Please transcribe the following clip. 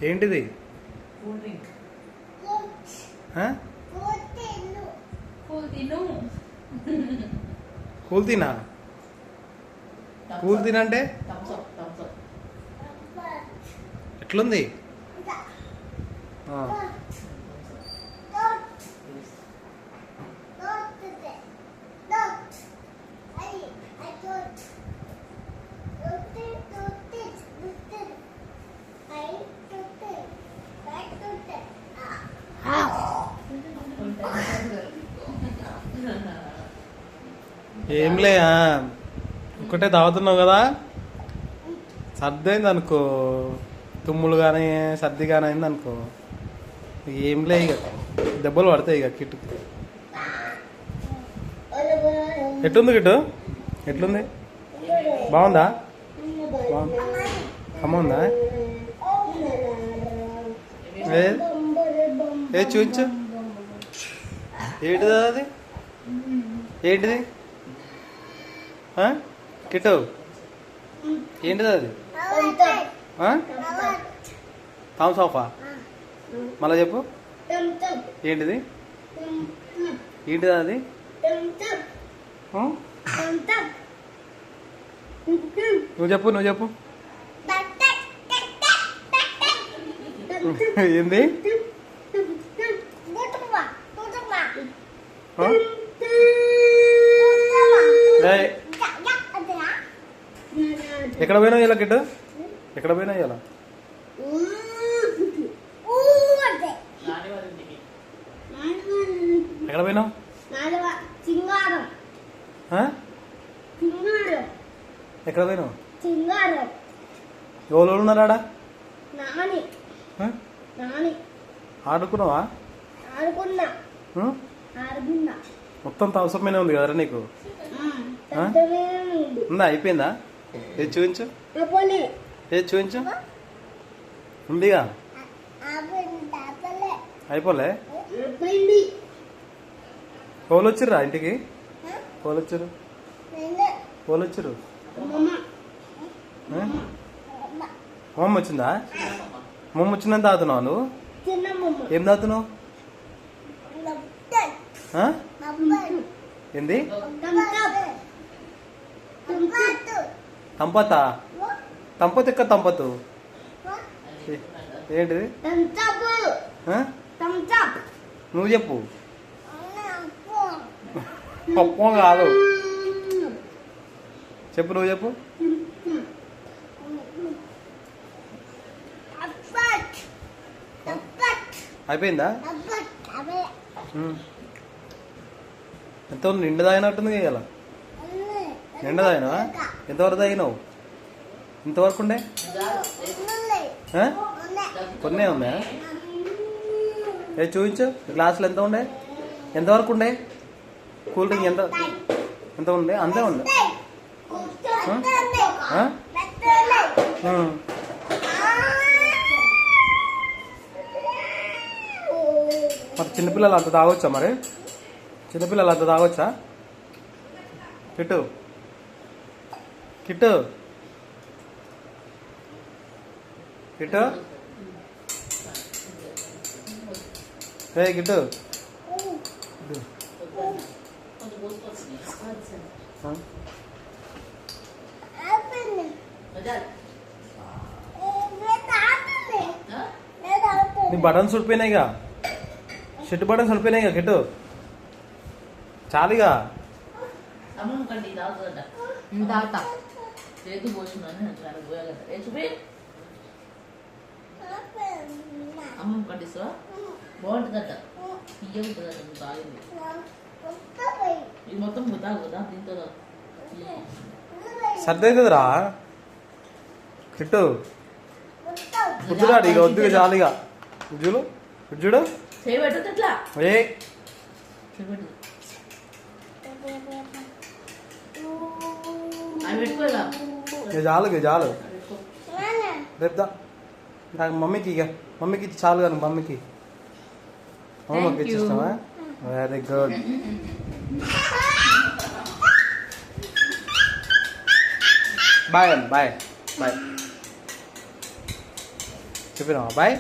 ఏంటిది? కూల్ తినా? కూల్ తినంటే ఎట్లుంది? ఏంలే, ఒక్కటే తాగుతున్నావు కదా, సర్ది అయింది అనుకో, తుమ్ములు కానీ సర్ది కానీ అయింది అనుకో, ఏంలే ఇక దెబ్బలు పడతాయి ఇక. కిట్టు ఎట్లుంది? కిట్టు ఎట్లుంది? బాగుందా? బాగుంది. అమ్ముందా? ఏ చూపించు, ఏంటిదా అది? ఏంటిది కిట్టు? ఏంటిది అది? Thumbs up? మళ్ళా చెప్పు, ఏంటిది? ఏంటిదా అది? నువ్వు చెప్పు, నువ్వు చెప్పు. ఏంది? ఎక్కడ పోయినావు ఇలా కిట్టు? ఎక్కడ పోయినావు ఇలా? ఎక్కడ పోయినావు? ఎక్కడ పోయినావు? ఎవరు ఉన్నారా? ఆడుకున్నావా? మొత్తం అవసరమైన ఉంది కదరా నీకు? ఉందా? అయిపోయిందా? ఏది చూపించు, ఏది చూపించు. ఉందిగా? అయిపోలే? ఎవరు వచ్చిర్రా ఇంటికి? ఎవరు వచ్చారు? ఎవరు వచ్చారు? అమ్మమ్మ వచ్చిందా? అమ్మమ్మ వచ్చిందని తాగుతున్నావు నువ్వు? ఏం తాగుతున్నావు? ఏంది? తంపతా? తంపతు ఎక్క తంపతు ఏంటిది? నువ్వు చెప్పు. పప్పు కాదు, చెప్పు, నువ్వు చెప్పు. అయిపోయిందా? ఎంత నిండు తాగినట్టుంది కదా? నిండు తాగినావా? ఎంతవరకు తాగినావు? ఇంతవరకు ఉండే? కొన్నే ఉందా? ఏ చూపించు, గ్లాసులు ఎంత ఉండే? ఎంతవరకు ఉండే కూల్ డ్రింక్? ఎంత ఉండే? అంతే ఉండే? మరి చిన్నపిల్లలు అంత తాగొచ్చా? మరి చిన్నపిల్లలు అంత తాగొచ్చా? కిట్టు, కిట్టు, కిట్టు, ఏ కిట్టు, నీ బటన్స్ ఉడిపోయినాయిగా, షర్ట్ బటన్స్ ఉడిపోయినాయిగా కిట్టు, చాలుగా. అమ్మమ్మ కట్టిస్తావా? బాగుంటుందట, తీయగుంటుందట. నువ్వు తాగింది ఇది మొత్తం తాగుదా? దీంతో సర్ది అవుతుందిరా కిట్టు. వద్దురాడు ఇక, వద్దుగా చాలుగా. చూడు, చూడు, చేయబెట్టదు ఎట్లా? ఏ చాలు, చాలు. రేపుదా నాకు మమ్మీకి, ఇక మమ్మీకి చాలు కానీ మమ్మీకి మమ్మీకి ఇచ్చిస్తావా? Very good. Bye bye bye. చెప్పినావా బాయ్